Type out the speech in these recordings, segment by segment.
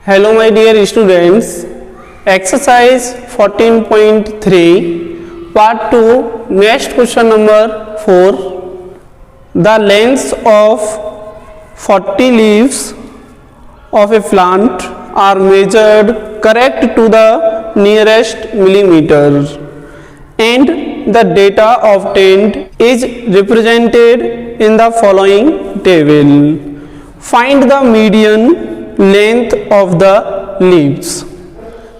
Hello my dear students, exercise 14.3 part 2 next question number 4. The lengths of 40 leaves of a plant are measured correct to the nearest millimeter and the data obtained is represented in the following table. Find the median length of the leaves.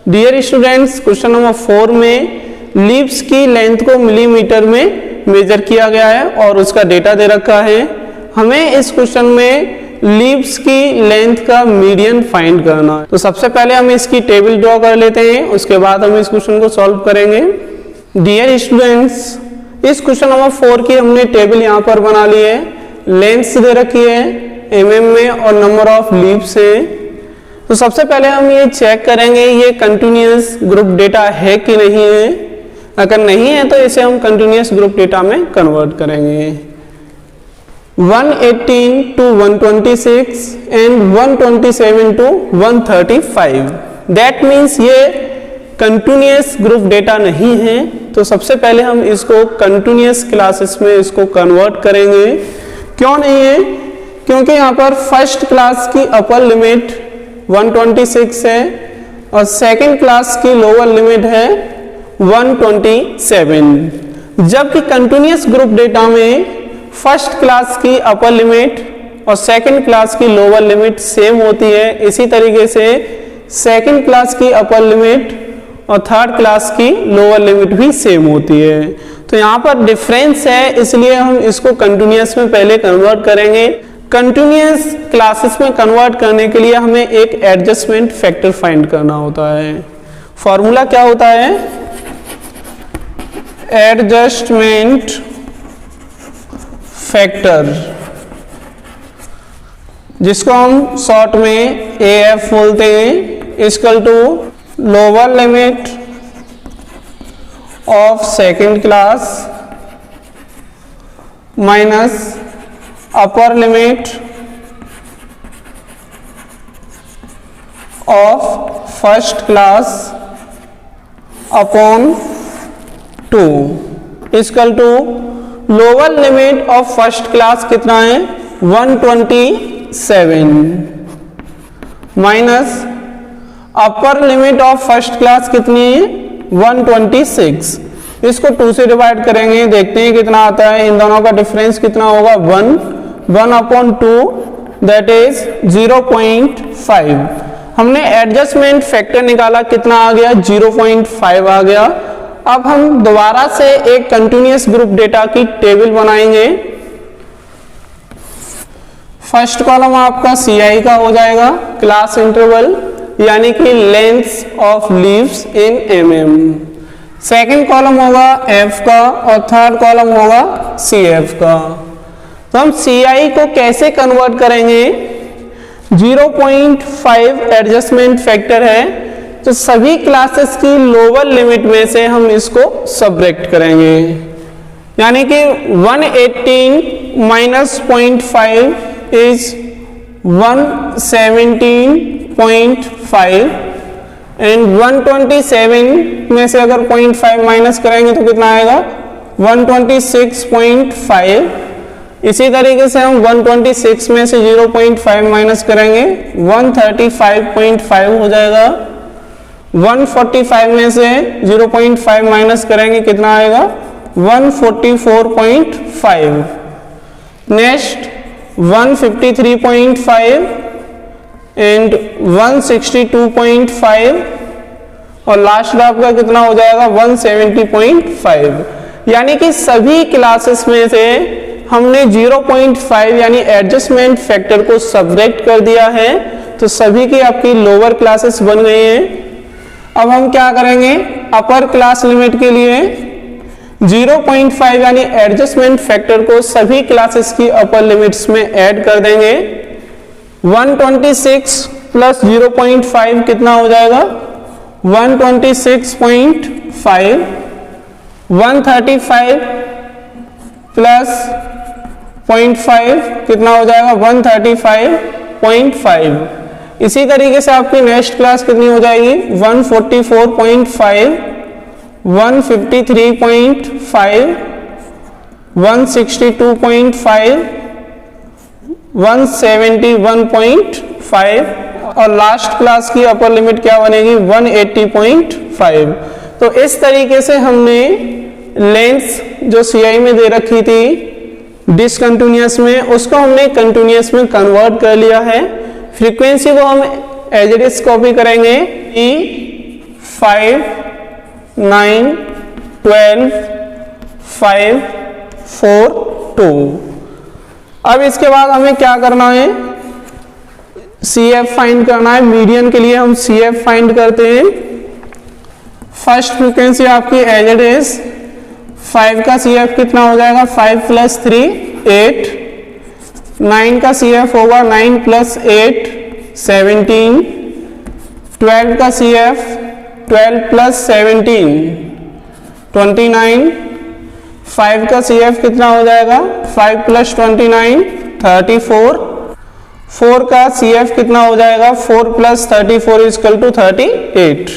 Dear students, question number 4 में leaves की length को millimetre में major किया गया है और उसका data दे रखा है। हमें इस क्वेश्चन में लीव्स की लेंथ का मीडियन फाइंड करना है। तो सबसे पहले हम इसकी टेबल ड्रॉ कर लेते हैं, उसके बाद हम इस क्वेश्चन को सॉल्व करेंगे। डियर स्टूडेंट्स, इस क्वेश्चन नंबर 4 की हमने टेबल यहाँ पर बना ली है। लेंथ दे रखी है mm में और नंबर ऑफ लीव्स है। तो सबसे पहले हम ये चेक करेंगे ये कंटिन्यूअस ग्रुप डेटा है कि नहीं है। अगर नहीं है तो इसे हम कंटिन्यूअस ग्रुप डेटा में कन्वर्ट करेंगे। 118 to 126 and 127 to 135, that means ये कंटिन्यूअस ग्रुप डेटा नहीं है। तो सबसे पहले हम इसको कंटिन्यूअस क्लासेस में इसको कन्वर्ट करेंगे। क्यों नहीं है? क्योंकि यहाँ पर फर्स्ट क्लास की अपर लिमिट 126 है और सेकंड क्लास की लोअर लिमिट है 127, जबकि कंटिन्यूअस ग्रुप डेटा में फर्स्ट क्लास की अपर लिमिट और सेकंड क्लास की लोअर लिमिट सेम होती है। इसी तरीके से सेकंड क्लास की अपर लिमिट और थर्ड क्लास की लोअर लिमिट भी सेम होती है। तो यहाँ पर डिफरेंस है, इसलिए हम इसको कंटिन्यूअस में पहले कन्वर्ट करेंगे। कंटिन्यूअस क्लासेस में कन्वर्ट करने के लिए हमें एक एडजस्टमेंट फैक्टर फाइंड करना होता है। फॉर्मूला क्या होता है? एडजस्टमेंट फैक्टर, जिसको हम शॉर्ट में AF बोलते हैं, equal to lower limit of second class minus upper limit of first class upon 2 equal to lower limit of first class कितना है 127 minus upper limit of first class कितनी है 126। इसको 2 से डिवाइड करेंगे, देखते हैं कितना आता है। इन दोनों का डिफरेंस कितना होगा 1 अपॉन 2, दैट इज 0.5। हमने एडजस्टमेंट फैक्टर निकाला, कितना आ गया 0.5 आ गया। अब हम दोबारा से एक कंटिन्यूअस ग्रुप डेटा की टेबल बनाएंगे। फर्स्ट कॉलम आपका CI का हो जाएगा, क्लास इंटरवल यानी कि length of leaves in mm। Second column होगा F का और थर्ड कॉलम होगा CF का। तो हम CI को कैसे कन्वर्ट करेंगे? 0.5 एडजस्टमेंट फैक्टर है, तो सभी क्लासेस की लोअर लिमिट में से हम इसको सब्ट्रैक्ट करेंगे, यानी कि 118 माइनस 0.5 इज 117.5 एंड 127 में से अगर 0.5 माइनस करेंगे तो कितना आएगा 126.5। इसी तरीके से हम 126 में से 0.5 माइनस करेंगे 135.5 हो जाएगा। 145 में से 0.5 माइनस करेंगे कितना आएगा 144.5। नेक्स्ट 153.5 एंड 162.5 और लास्ट आपका कितना हो जाएगा 170.5। यानी कि सभी क्लासेस में से हमने 0.5 यानी एडजस्टमेंट फैक्टर को सब्ट्रैक्ट कर दिया है, तो सभी की आपकी लोअर क्लासेस बन गई हैं। अब हम क्या करेंगे? अपर क्लास लिमिट के लिए 0.5 यानी एडजस्टमेंट फैक्टर को सभी क्लासेस की अपर लिमिट्स में ऐड कर देंगे। 126 प्लस 0.5 कितना हो जाएगा 126.5। 135 प्लस 0.5 कितना हो जाएगा 135.5। इसी तरीके से आपकी नेक्स्ट क्लास कितनी हो जाएगी 144.5, 153.5, 162.5, 171.5 और लास्ट क्लास की अपर लिमिट क्या बनेगी 180.5। तो इस तरीके से हमने लेंथ जो CI में दे रखी थी डिसकंटिन्यूअस में, उसको हमने कंटिन्यूअस में कन्वर्ट कर लिया है। फ्रीक्वेंसी को हम एज इट इज कॉपी करेंगे 5, 9, 12, 5, 4, 2। अब इसके बाद हमें क्या करना है, CF फाइंड करना है। मीडियन के लिए हम CF फाइंड करते हैं। फर्स्ट फ्रीक्वेंसी आपकी एज इट इज 5 का CF कितना हो जाएगा 5 + 3 8, 9 का CF होगा 9 + 8 17, 12 का CF 12 + 17 29, 5 का CF कितना हो जाएगा 5 + 29 34, 4 का CF कितना हो जाएगा 4 + 34 = 38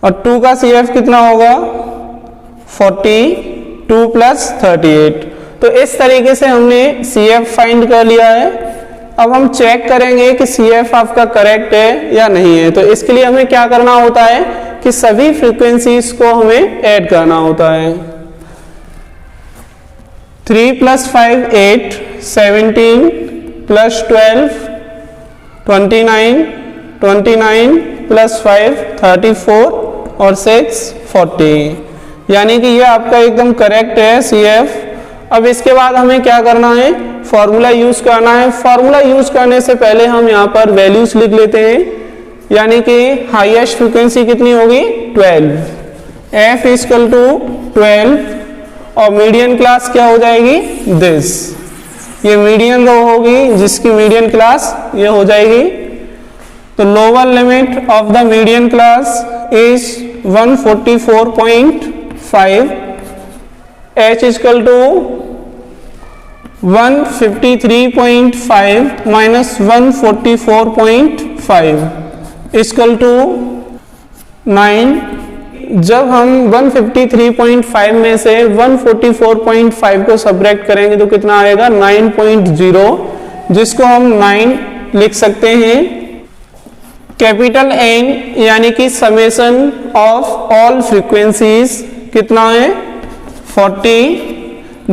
और 2 का CF कितना होगा 42 + 38। तो इस तरीके से हमने CF फाइंड कर लिया है। अब हम चेक करेंगे कि CF आपका करेक्ट है या नहीं है। तो इसके लिए हमें क्या करना होता है कि सभी फ्रीक्वेंसीज को हमें ऐड करना होता है। 3 + 5 8, 17 + 12 29, 29 + 5 34 और 6 40, यानी कि ये आपका एकदम करेक्ट है CF। अब इसके बाद हमें क्या करना है, फॉर्मूला यूज करना है। फॉर्मूला यूज करने से पहले हम यहाँ पर वैल्यूज लिख लेते हैं, यानी कि हाईएस्ट फ्रीक्वेंसी कितनी होगी 12, F = 12 और मीडियन क्लास क्या हो जाएगी दिस, ये मीडियन रो होगी जिसकी मीडियन क्लास ये हो जाएगी। तो lower limit of the median class is 144.5, H = 153.5 minus 144.5 = 9। जब हम 153.5 में से 144.5 को सब्ट्रैक्ट करेंगे तो कितना आएगा 9.0, जिसको हम 9 लिख सकते हैं। कैपिटल N यानी कि समेशन ऑफ ऑल फ्रीक्वेंसीज कितना है 40,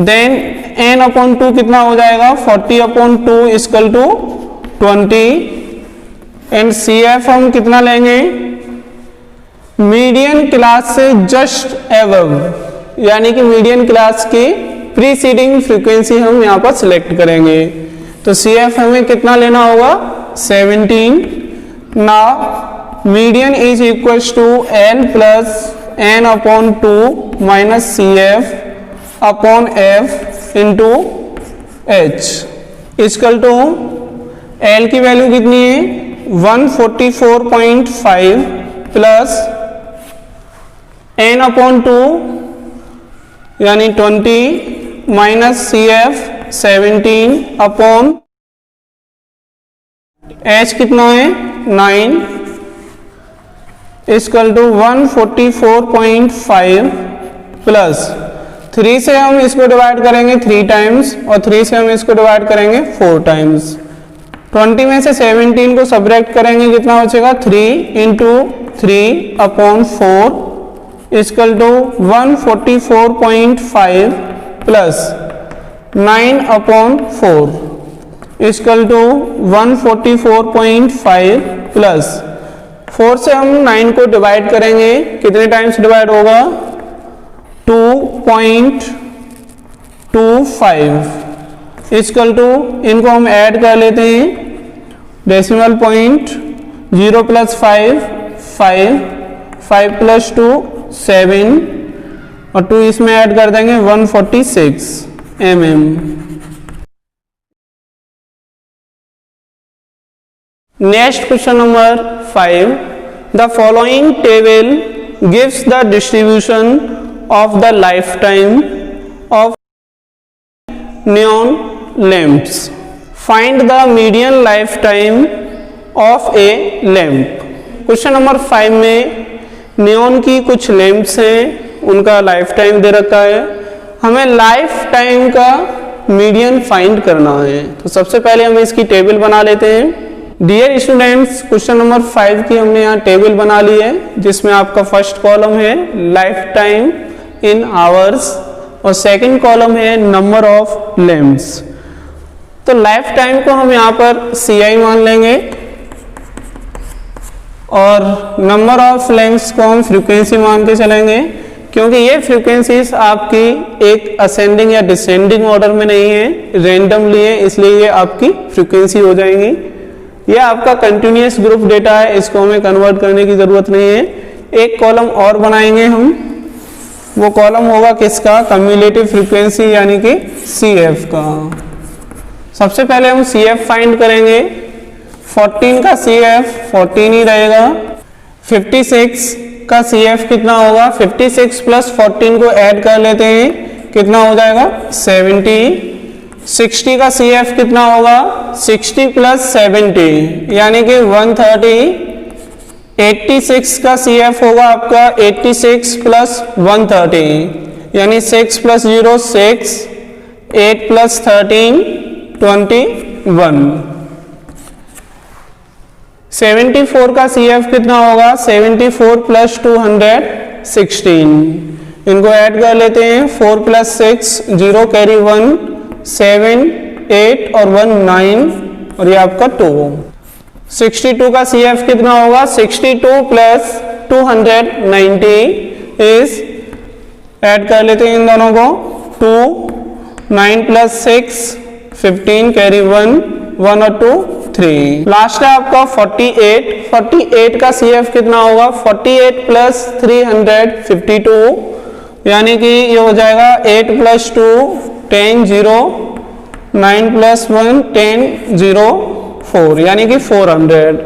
देन n/2 कितना हो जाएगा 40/2 = 20 एंड CF हम कितना लेंगे मीडियन क्लास से जस्ट एबव, यानी कि मीडियन क्लास की प्रीसीडिंग फ्रीक्वेंसी हम यहाँ पर सिलेक्ट करेंगे। तो CF हमें कितना लेना होगा 17। Now median is equals to L + n/2 minus CF/F into H = L की वैल्यू कितनी है 144.5 प्लस n/2 यानी 20 माइनस CF 17/H कितना है 9 = 144.5 प्लस 3 से हम इसको डिवाइड करेंगे 3 टाइम्स और 3 से हम इसको डिवाइड करेंगे 4 टाइम्स। 20 में से 17 को सब्ट्रैक्ट करेंगे कितना बचेगा 3 × 3/4 = 144.5 प्लस 9/4 = 144.5 प्लस 4 से हम 9 को डिवाइड करेंगे कितने टाइम्स डिवाइड होगा 2.25 = इनको हम ऐड कर लेते हैं डेसिमल पॉइंट 0 + 5 5 5 + 2 7 और 2 इसमें ऐड कर देंगे 146 mm। Next question number 5, the following table gives the distribution of the life time of neon lamps. Find the median lifetime of A lamp. Question number 5 में नियॉन की कुछ लैंप्स हैं, उनका life time दे रखा है, हमें लाइफ टाइम का median find करना है। तो सबसे पहले हम इसकी टेबल बना लेते हैं। डियर स्टूडेंट्स, क्वेश्चन नंबर 5 की हमने यहाँ टेबल बना ली है, जिसमें आपका फर्स्ट कॉलम है लाइफ टाइम इन आवर्स और सेकंड कॉलम है नंबर ऑफ लैम्प्स। तो लाइफ टाइम को हम यहाँ पर CI मान लेंगे और नंबर ऑफ लैम्प्स को हम फ्रीक्वेंसी मान के चलेंगे, क्योंकि ये फ्रीक्वेंसीज आपकी एक असेंडिंग या डिसेंडिंग ऑर्डर में नहीं है, रैंडमली है, इसलिए ये आपकी फ्रीक्वेंसी हो जाएंगी। ये आपका कंटिन्यूअस ग्रुप डेटा है, इसको हमें कन्वर्ट करने की जरूरत नहीं है। एक कॉलम और बनाएंगे हम, वो कॉलम होगा किसका, कम्युलेटिव फ्रीक्वेंसी यानी कि CF का। सबसे पहले हम CF फाइंड करेंगे। 14 का CF 14 ही रहेगा। 56 का CF कितना होगा, 56 प्लस 14 को ऐड कर लेते हैं, कितना हो जाएगा 70। 60 का CF कितना होगा, 60 प्लस 70 यानी कि 130। 86 का CF होगा आपका 86 प्लस 130 यानी 6 प्लस 0 6, 8 प्लस 13 21। 74 का CF कितना होगा, 74 प्लस 216, इनको ऐड कर लेते हैं। 4 प्लस 6 0 कैरी 1, 7 8 और 1 9 और ये आपका 2। 62 का CF कितना होगा, 62 प्लस 290 इज, ऐड कर लेते हैं इन दोनों को, 2 9 प्लस 6 15 कैरी 1 1 और 2 3। लास्ट है आपका 48। 48 का CF कितना होगा, 48 प्लस 352 यानी कि ये हो जाएगा 8 प्लस 2 10 0, 9 प्लस 1 10 0 4 यानी कि 400।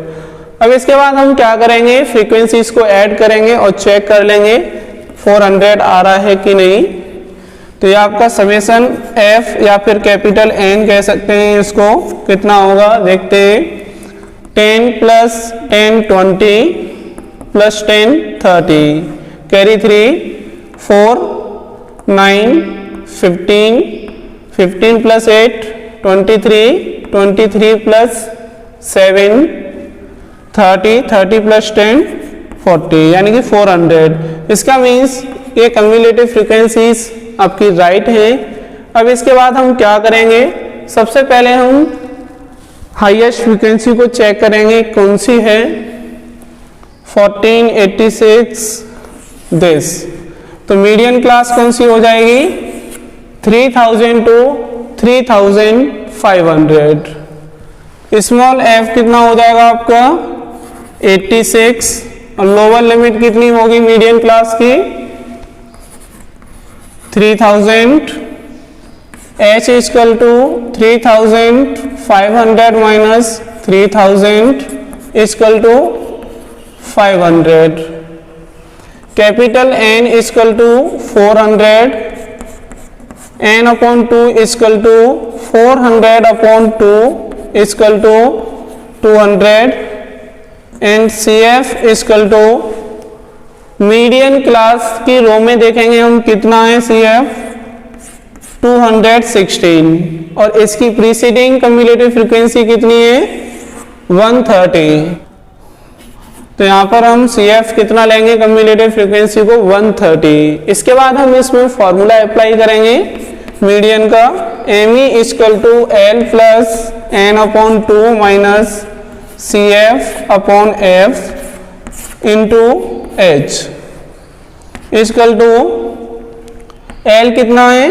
अब इसके बाद हम क्या करेंगे, फ्रीक्वेंसीज को ऐड करेंगे और चेक कर लेंगे 400 आ रहा है कि नहीं। तो ये आपका समेशन F या फिर कैपिटल N कह सकते हैं इसको, कितना होगा देखते हैं। 10 plus 10 20 plus 10 30 carry 3 4 9 15 15 plus 8 23 23 plus 7 30 30 plus 10 40 यानी कि 400। इसका मीन्स ये कम्युलेटिव फ्रीक्वेंसीज आपकी राइट है। अब इसके बाद हम क्या करेंगे, सबसे पहले हम हाईएस्ट फ्रीक्वेंसी को चेक करेंगे, कौन सी है, 1486 दिस। तो मीडियन क्लास कौन सी हो जाएगी, 3000 टू 3500। स्मॉल f कितना हो जाएगा आपका 86 और लोअर लिमिट कितनी होगी मीडियन क्लास की 3000। h equal to 3500 minus 3000 equal to 500। Capital N equal to 400, n upon 2 equal to 400 upon 2 equal to 200 and CF equal to median class की रो में देखेंगे हम कितना है CF 216 और इसकी प्रीसीडिंग कम्युलेटिव फ्रीक्वेंसी कितनी है 130। तो यहाँ पर हम CF कितना लेंगे कम्युलेटिव फ्रीक्वेंसी को 130। इसके बाद हम इसमें फॉर्मूला अप्लाई करेंगे मीडियन का, ME equal to L plus N upon 2 minus CF upon F into H equal to L कितना है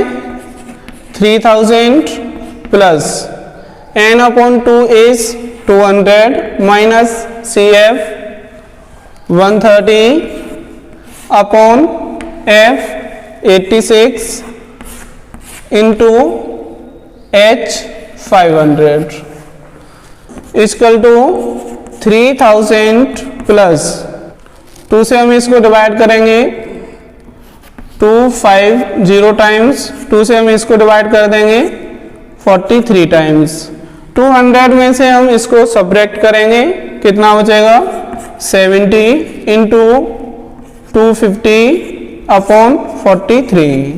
3000 plus N upon 2 is 200 minus CF 130 upon F 86 into H 500 equal to 3000 plus 2 से हम इसको divide करेंगे 250 times, 2 से हम इसको divide कर देंगे 43 टाइम्स। 200 में से हम इसको सब्ट्रैक्ट करेंगे, कितना बचेगा 70 into 250 upon 43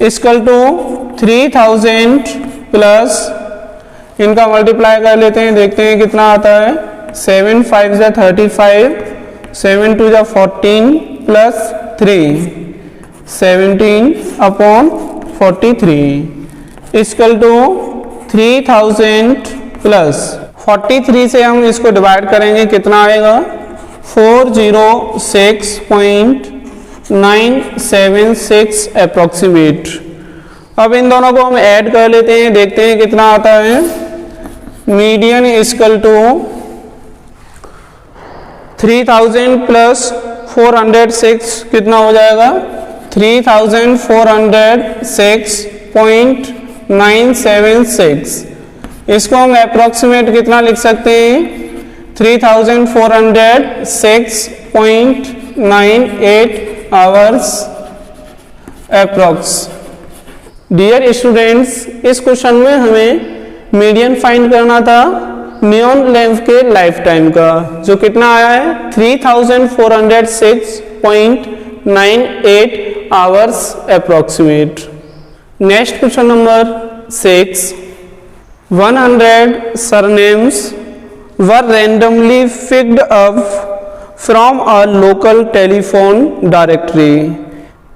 equal to 3000 plus, इनका मल्टीप्लाई कर लेते हैं, देखते हैं कितना आता है। 7 5 जा 35, 7 2 जा 14 plus 3 17 upon 43 equal to 3000 plus 43 से हम इसको डिवाइड करेंगे, कितना आएगा 406.976 अप्रोक्सीमेट। अब इन दोनों को हम ऐड कर लेते हैं, देखते हैं कितना आता है। मीडियन इक्वल टू 3000 प्लस 406 कितना हो जाएगा 3406.976। इसको हम अप्रोक्सीमेट कितना लिख सकते हैं 3406.98 आवर्स अप्रोक्स। डियर स्टूडेंट्स, इस क्वेश्चन में हमें मीडियन फाइंड करना था नियॉन लैंप के लाइफ टाइम का, जो कितना आया है 3406.98 hours approximate. Next question number 6, 100 surnames were randomly picked up from a local telephone directory,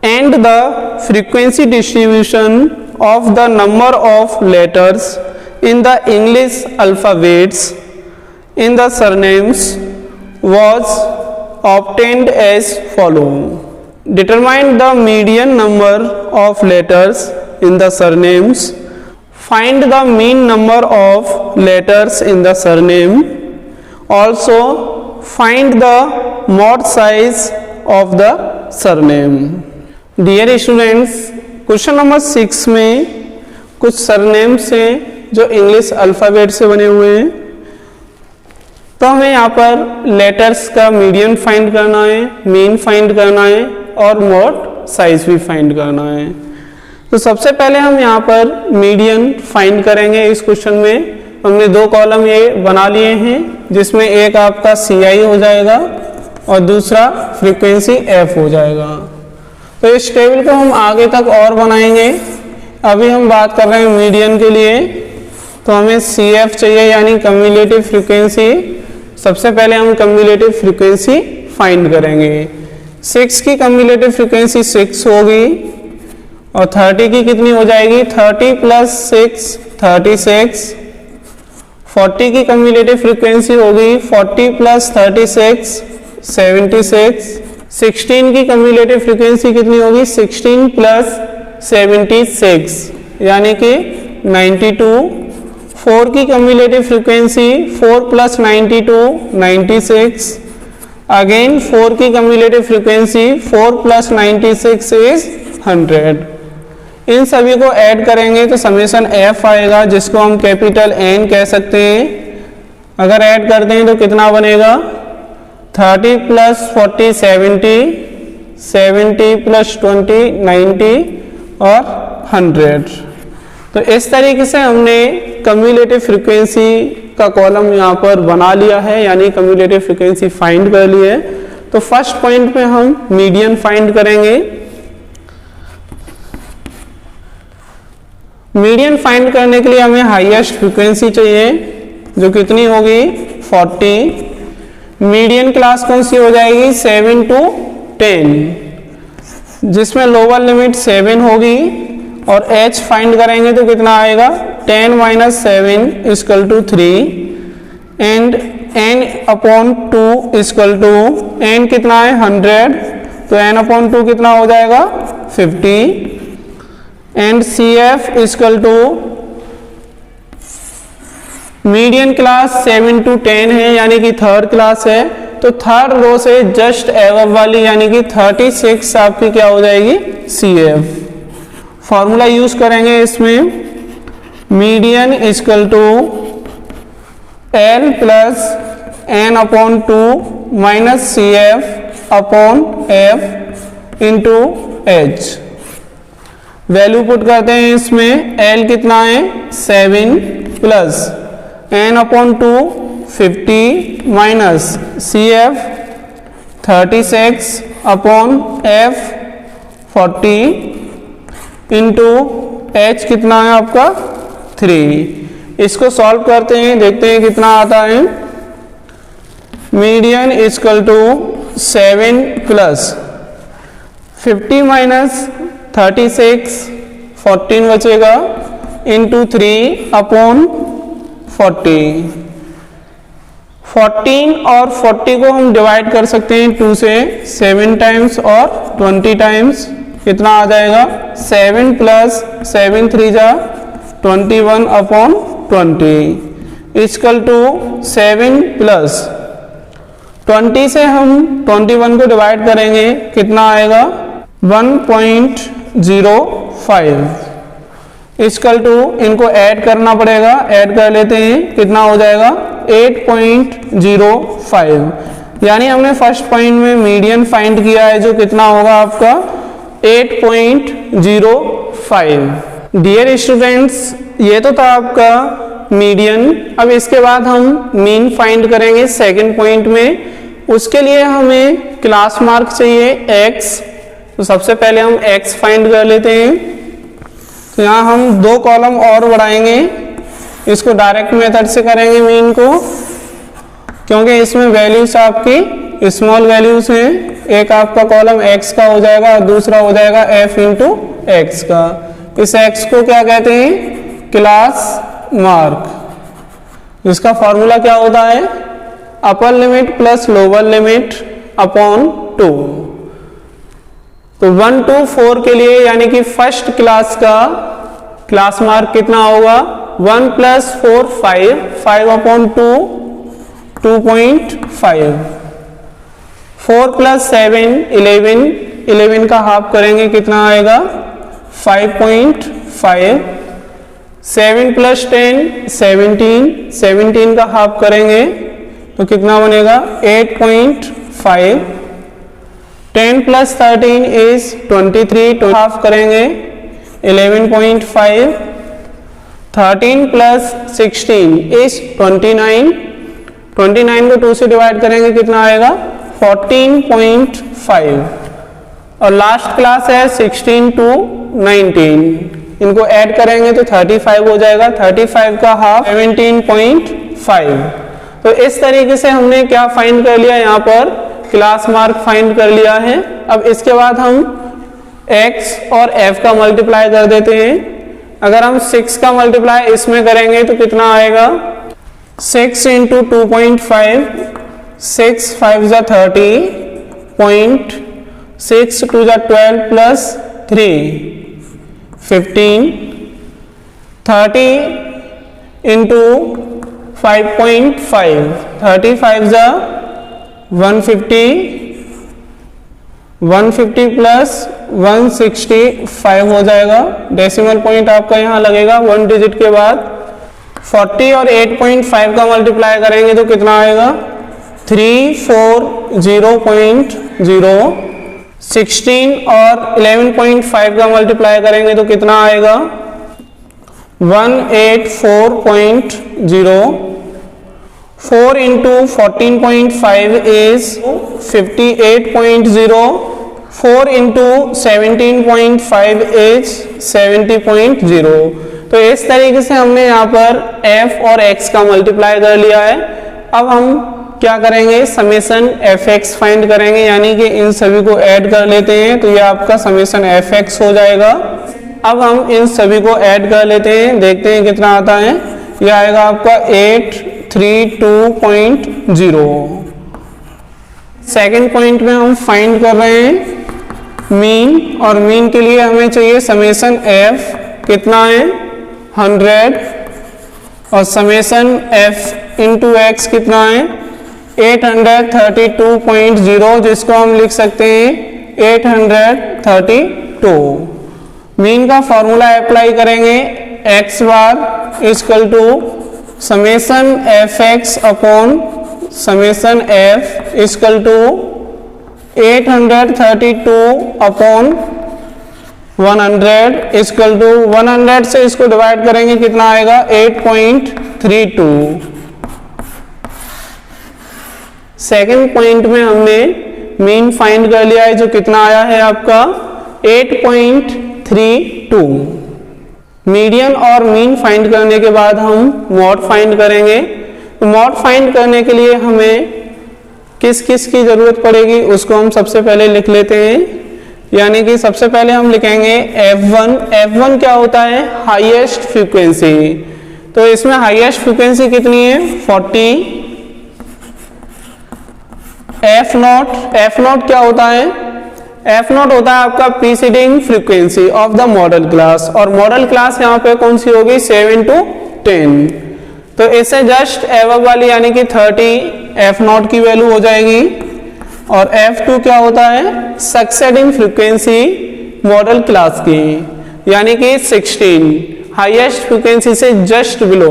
and the frequency distribution of the number of letters in the English alphabets in the surnames was obtained as follows. Determine the median number of letters in the surnames. Find the mean number of letters in the surname. Also, find the mod size of the surname. Dear students, question number 6 में कुछ surnames हैं जो English alphabet से बने हुए हैं। तो हमें यहाँ पर लेटर्स का मीडियन फाइंड करना है, मीन फाइंड करना है और मोड साइज भी फाइंड करना है। तो सबसे पहले हम यहाँ पर मीडियन फाइंड करेंगे। इस क्वेश्चन में हमने दो कॉलम ये बना लिए हैं, जिसमें एक आपका CI हो जाएगा और दूसरा फ्रीक्वेंसी F हो जाएगा। तो इस टेबल को हम आगे तक और बनाएंगे। अभी हम बात कर रहे हैं मीडियन के लिए, तो हमें CF चाहिए यानी कम्युलेटिव फ्रीक्वेंसी। सबसे पहले हम कम्युलेटिव फ्रीक्वेंसी फाइंड करेंगे। 6 की कम्युलेटिव फ्रीक्वेंसी 6 होगी और 30 की कितनी हो जाएगी 30 प्लस 6 36। 40 की कम्युलेटिव फ्रीक्वेंसी होगी 40 प्लस 36 76। 16 की कम्युलेटिव फ्रीक्वेंसी कितनी होगी 16 प्लस 76 यानी कि 92। 4 की कम्युलेटिव फ्रीक्वेंसी 4 प्लस 92 96। अगेन 4 की कम्युलेटिव फ्रीक्वेंसी 4 प्लस 96 इज 100। इन सभी को ऐड करेंगे तो समेशन F आएगा, जिसको हम कैपिटल N कह सकते हैं। अगर ऐड करते हैं तो कितना बनेगा 30 प्लस 40 70, 70 प्लस 20 90 और 100। तो इस तरीके से हमने कम्युलेटिव फ्रीक्वेंसी का कॉलम यहाँ पर बना लिया है, यानी कम्युलेटिव फ्रीक्वेंसी फाइंड कर ली है। तो फर्स्ट पॉइंट पे हम मीडियन फाइंड करेंगे। मीडियन फाइंड करने के लिए हमें हाईएस्ट फ्रीक्वेंसी चाहिए, जो कितनी होगी 40। मीडियन क्लास कौन सी हो जाएगी 7 to 10, जिसमें लोअर लिमिट 7 होगी और h फाइंड करेंगे तो कितना आएगा 10 minus 7 equal to 3 and n upon 2 equal to n कितना है 100, तो n अपॉन 2 कितना हो जाएगा 50 and CF equal to median class 7 to 10 है यानी कि थर्ड क्लास है, तो थर्ड रो से जस्ट एवब वाली यानी कि 36 आपकी क्या हो जाएगी CF। फॉर्मूला यूज करेंगे इसमें, median equal to L plus n upon 2 minus CF upon F into H। Value put करते हैं इसमें, L कितना है 7 plus n upon 2 50 minus CF 36 upon F 40 into H कितना है आपका 3। इसको सॉल्व करते हैं, देखते हैं कितना आता है। Median equal to 7 plus 50 minus 36 14 बचेगा इंटू 3 अपॉन 40। 14 और 40 को हम डिवाइड कर सकते हैं 2 से, 7 टाइम्स और 20 टाइम्स कितना आ जाएगा 7 प्लस 7 3 जा 21 अपॉन 20 इक्वल टू 7 प्लस 20 से हम 21 को डिवाइड करेंगे कितना आएगा 1.05 इक्वल टू, इनको ऐड करना पड़ेगा, ऐड कर लेते हैं कितना हो जाएगा 8.05। यानी हमने फर्स्ट पॉइंट में मीडियन फाइंड किया है जो कितना होगा आपका 8.05। डियर स्टूडेंट्स, ये तो था आपका मीडियन। अब इसके बाद हम मीन फाइंड करेंगे सेकंड पॉइंट में। उसके लिए हमें क्लास मार्क चाहिए x। तो सबसे पहले हम x फाइंड कर लेते हैं। तो यहाँ हम 2 कॉलम और बढ़ाएंगे, इसको डायरेक्ट मेथड से करेंगे मीन को, क्योंकि इसमें वैल्यूज आपकी स्मॉल वैल्यूज हैं। एक आपका कॉलम x का हो जाएगा और दूसरा हो जाएगा f इंटू एक्स का। इस x को क्या कहते हैं क्लास मार्क। इसका फॉर्मूला क्या होता है upper limit plus lower limit upon 2। तो 1 to 4 के लिए यानी कि फर्स्ट क्लास का क्लास मार्क कितना होगा 1 प्लस 4 5, 5 अपॉन 2 2.5, 4 प्लस 7 11, 11 का हाफ करेंगे कितना आएगा 5.5, 7 प्लस 10 17, 17 का हाफ करेंगे तो कितना बनेगा 8.5, 10 प्लस 13 इज 23, तो हाफ करेंगे 11.5, 13 प्लस 16 इज 29, 29 को 2 से डिवाइड करेंगे कितना आएगा 14.5। और लास्ट क्लास है 16 to 19, इनको ऐड करेंगे तो 35 हो जाएगा, 35 का हाफ 17.5। तो इस तरीके से हमने क्या फाइंड कर लिया यहाँ पर क्लास मार्क फाइंड कर लिया है। अब इसके बाद हम x और f का मल्टीप्लाई कर देते हैं। अगर हम 6 का मल्टीप्लाई इसमें करेंगे तो कितना आएगा 6 इंटू 2.5, 6 5 जा 30, 0.6 2 जा 12 प्लस 3 15, 30 इंटू 5.5, 35 जा 150, 150 प्लस 165 हो जाएगा। डेसिमल पॉइंट आपका यहाँ लगेगा 1 डिजिट के बाद। 40 और 8.5 का मल्टीप्लाई करेंगे तो कितना आएगा 340.0। 16 और 11.5 का मल्टीप्लाई करेंगे तो कितना आएगा 184.0। 4 into 14.5 is 58.0, 4 into 17.5 is 70.0। तो इस तरीके से हमने यहाँ पर f और x का मल्टीप्लाई कर लिया है। अब हम क्या करेंगे समेशन fx फाइंड करेंगे, यानी कि इन सभी को ऐड कर लेते हैं तो ये आपका समेशन fx हो जाएगा। अब हम इन सभी को ऐड कर लेते हैं, देखते हैं कितना आता है। ये आएगा आपका 832.0। सेकंड पॉइंट में हम फाइंड कर रहे हैं मीन, और मीन के लिए हमें चाहिए समेशन f कितना है 100 और समेशन f इंटू x कितना है 832.0, जिसको हम लिख सकते हैं 832। मीन का फॉर्मूला अप्लाई करेंगे x bar equal to summation fx upon summation f equal to 832 upon 100 equal to 100 से इसको डिवाइड करेंगे कितना आएगा 8.32। सेकंड पॉइंट में हमने मीन फाइंड कर लिया है जो कितना आया है आपका 8.32। मीडियन और मीन फाइंड करने के बाद हम मॉड फाइंड करेंगे। तो मॉड फाइंड करने के लिए हमें किस किस की जरूरत पड़ेगी उसको हम सबसे पहले लिख लेते हैं। यानी कि सबसे पहले हम लिखेंगे F1। F1 क्या होता है हाईएस्ट फ्रीक्वेंसी। तो इसमें हाईएस्ट फ्रीक्वेंसी कितनी है 40। F0 क्या होता है F0 होता है आपका preceding frequency of the modal class, और मॉडल क्लास यहाँ पे कौन सी होगी 7 to 10। तो इससे जस्ट एबव वाली यानी कि 30 F0 की वैल्यू हो जाएगी। और F2 क्या होता है सक्सेडिंग फ्रीक्वेंसी मॉडल क्लास की, यानी कि 16 हाईएस्ट फ्रीक्वेंसी से जस्ट बिलो।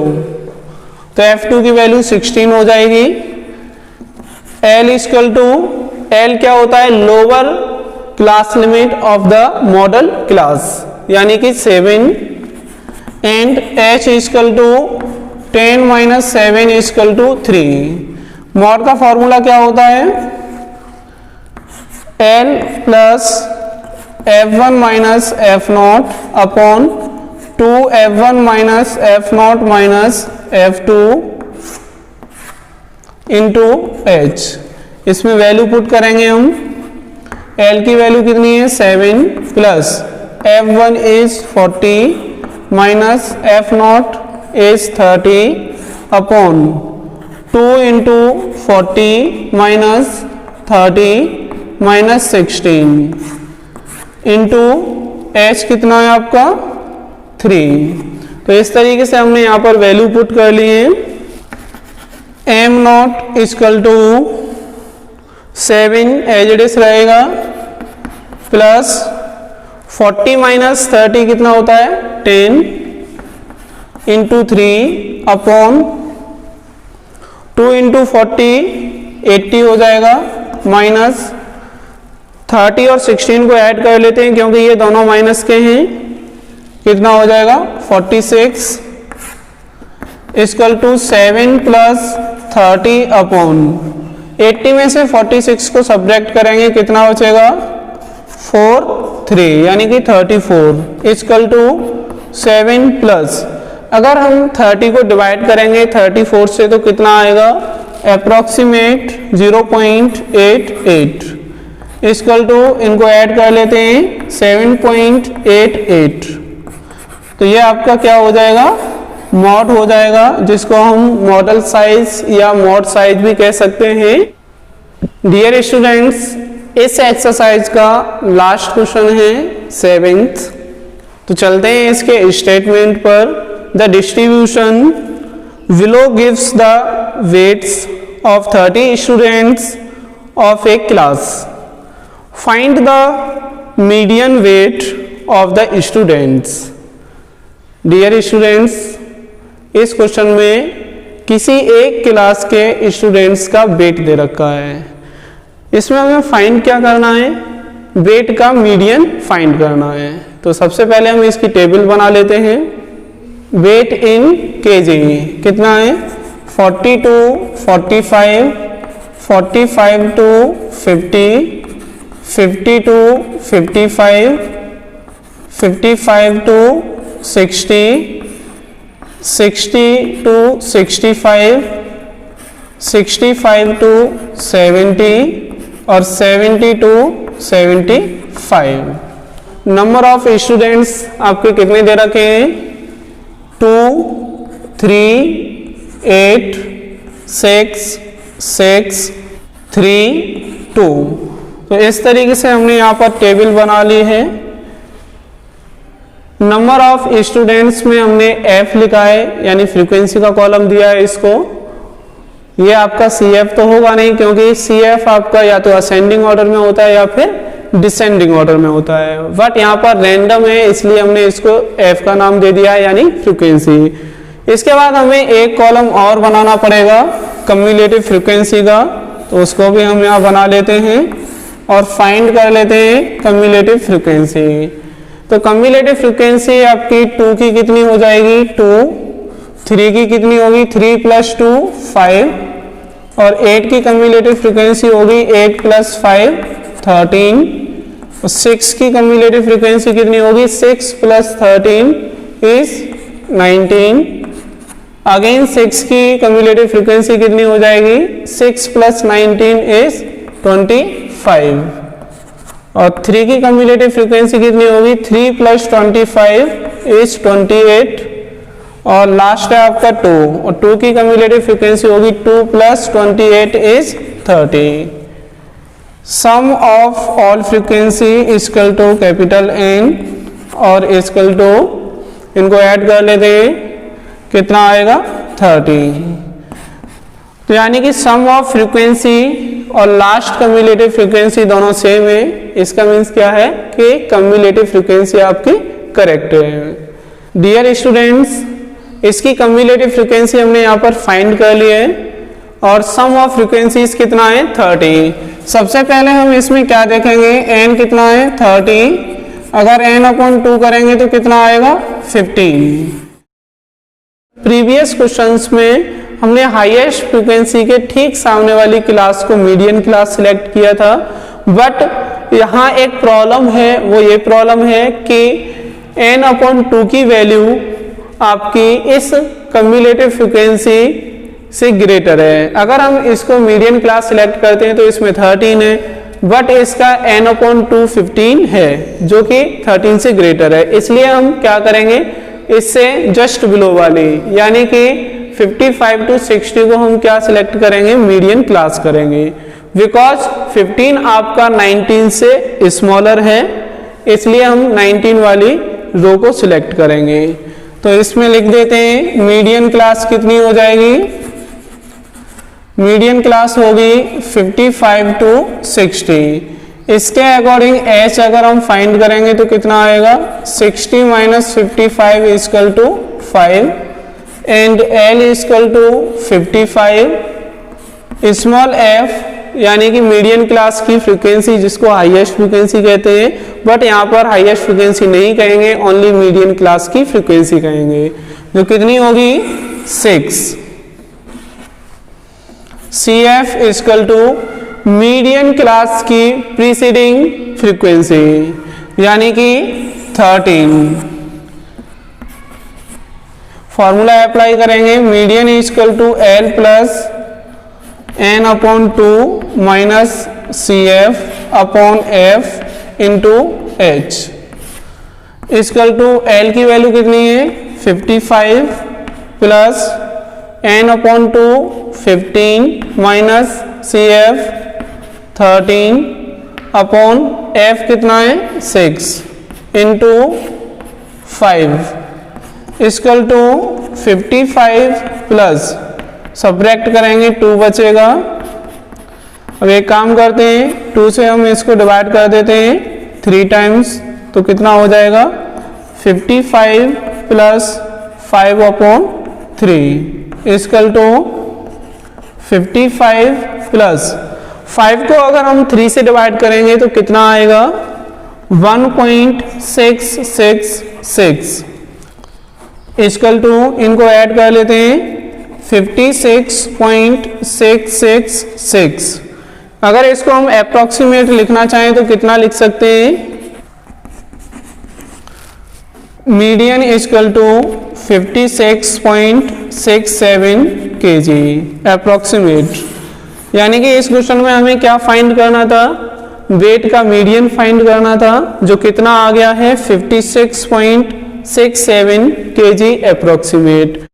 तो F2 की वैल्यू 16 हो जाएगी। L इक्वल टू L क्या होता है lower class limit of the modal class, यानी कि 7। And H equal to 10 - 7 equal to 3। Mode का फॉर्मूला क्या होता है L plus F1 minus F0 upon 2F1 minus F0 minus F2 into H। इसमें वैल्यू पुट करेंगे हम। L की वैल्यू कितनी है 7 plus F1 is 40 minus F0 is 30 upon 2 into 40 minus 30 minus 16 into H कितना है आपका 3। तो इस तरीके से हमने यहाँ पर वैल्यू पुट कर ली है। M0 equal to 7 as it is रहेगा प्लस 40 माइनस 30 कितना होता है 10 इंटू 3 अपॉन 2 इंटू 40 80 हो जाएगा माइनस 30 और 16 को ऐड कर लेते हैं क्योंकि ये दोनों माइनस के हैं। कितना हो जाएगा 46 इक्वल टू 7 प्लस 30 अपॉन 80 में से 46 को सब्ट्रैक्ट करेंगे कितना बचेगा 3 यानी कि 34 इक्वल टू 7 प्लस अगर हम 30 को डिवाइड करेंगे 34 से तो कितना आएगा अप्रोक्सीमेट 0.88 इक्वल टू इनको ऐड कर लेते हैं 7.88। तो ये आपका क्या हो जाएगा मॉड हो जाएगा, जिसको हम मॉडल साइज या मॉड साइज भी कह सकते हैं। डियर स्टूडेंट्स, इस एक्सरसाइज का लास्ट क्वेश्चन है 7th। तो चलते हैं इसके स्टेटमेंट पर। The distribution below gives the weights of 30 students of a class. Find the median weight of the students. Dear students, इस क्वेश्चन में किसी एक क्लास के स्टूडेंट्स का वेट दे रखा है। इसमें हमें फाइंड क्या करना है, वेट का मीडियन फाइंड करना है। तो सबसे पहले हम इसकी टेबल बना लेते हैं। वेट इन केजी कितना है 40 to 45, 45 to 50, 50 to 55, 55 to 60, 60 to 65, 65 to 70 और 70 to 75। नंबर ऑफ स्टूडेंट्स आपके कितने दे रखे हैं 2, 3, 8, 6, 6, 3, 2। तो इस तरीके से हमने यहाँ पर टेबल बना ली है। नंबर ऑफ स्टूडेंट्स में हमने F लिखा है, यानी फ्रीक्वेंसी का कॉलम दिया है इसको। ये आपका CF तो होगा नहीं, क्योंकि CF आपका या तो असेंडिंग ऑर्डर में होता है या फिर डिसेंडिंग ऑर्डर में होता है। बट यहाँ पर रैंडम है, इसलिए हमने इसको F का नाम दे दिया है, यानी फ्रीक्वेंसी। इसके बाद हमें एक कॉलम और बनाना पड़ेगा कम्युलेटिव फ्रीक्वेंसी का, तो उसको भी हम यहाँ बना लेते हैं और फाइंड कर लेते हैं कम्युलेटिव फ्रीक्वेंसी। तो कम्युलेटिव फ्रीक्वेंसी आपकी 2 की कितनी हो जाएगी 2, 3 की कितनी होगी 3 + 2 5, और 8 की कम्युलेटिव फ्रीक्वेंसी होगी 8 + 5 13, और 6 की कम्युलेटिव फ्रीक्वेंसी कितनी होगी 6 + 13 इज 19। अगेन 6 की कम्युलेटिव फ्रीक्वेंसी कितनी हो जाएगी 6 + 19 इज 25, और 3 की कम्युलेटिव फ्रीक्वेंसी कितनी होगी 3 + 25 इज 28, और लास्ट है आपका 2, और 2 की कम्युलेटिव फ्रीक्वेंसी होगी 2 + 28 is 30। Sum of all frequency equal to capital N और इक्वल टू, इनको ऐड कर लेते हैं, कितना आएगा 30। तो यानी कि सम ऑफ फ्रीक्वेंसी और लास्ट कम्युलेटिव फ्रीक्वेंसी दोनों सेम है। इसका मीन्स क्या है कि कम्युलेटिव फ्रीक्वेंसी आपकी करेक्ट है। डियर स्टूडेंट्स, इसकी कम्युलेटिव फ्रीक्वेंसी हमने यहाँ पर फाइंड कर ली है, और सम ऑफ फ्रीक्वेंसीज कितना है 30। सबसे पहले हम इसमें क्या देखेंगे, n कितना है 30, अगर n/2 करेंगे तो कितना आएगा 15। प्रीवियस क्वेश्चंस में हमने हाईएस्ट फ्रीक्वेंसी के ठीक सामने वाली क्लास को मीडियन क्लास सिलेक्ट किया था, बट यहाँ एक प्रॉब्लम है, वो ये प्रॉब्लम है कि n/2 की वैल्यू आपकी इस कम्युलेटिव फ्रीक्वेंसी से ग्रेटर है। अगर हम इसको मीडियन क्लास सिलेक्ट करते हैं तो इसमें 13 है, बट इसका n/2 15 है जो कि 13 से ग्रेटर है। इसलिए हम क्या करेंगे, इससे जस्ट बिलो वाली यानी कि 55 to 60 को हम क्या सिलेक्ट करेंगे, मीडियन क्लास करेंगे, बिकॉज 15 आपका 19 से स्मॉलर है, इसलिए हम 19 वाली रो को सिलेक्ट करेंगे। तो इसमें लिख देते हैं मीडियन क्लास कितनी हो जाएगी, मीडियन क्लास होगी 55 to 60। इसके अकॉर्डिंग h अगर हम फाइंड करेंगे तो कितना आएगा 60 - 55 = 5, एंड L = 55। स्मॉल f यानी कि मीडियन क्लास की फ्रीक्वेंसी जिसको हाईएस्ट फ्रीक्वेंसी कहते हैं, बट यहाँ पर हाईएस्ट फ्रीक्वेंसी नहीं कहेंगे, ओनली मीडियन क्लास की फ्रीक्वेंसी कहेंगे, जो कितनी होगी 6। CF = मीडियन क्लास की प्रीसीडिंग फ्रीक्वेंसी यानी कि 13। फॉर्मूला अप्लाई करेंगे, median = L + n/2 - CF/F × H L की वैल्यू कितनी है 55 + n/2 15 - CF 13/F कितना है 6 × 5 = 55 प्लस सब्ट्रैक्ट करेंगे 2 बचेगा। अब एक काम करते हैं, 2 से हम इसको डिवाइड कर देते हैं 3 टाइम्स, तो कितना हो जाएगा 55 + 5/3 = 55 प्लस 5 को अगर हम 3 से डिवाइड करेंगे तो कितना आएगा 1.666 = इनको ऐड कर लेते हैं 56.666। अगर इसको हम अप्रोक्सीमेट लिखना चाहें तो कितना लिख सकते हैं, मीडियन = 56.67 kg अप्रोक्सीमेट। यानी कि इस क्वेश्चन में हमें क्या फाइंड करना था, वेट का मीडियन फाइंड करना था, जो कितना आ गया है 56.67 kg अप्रोक्सीमेट।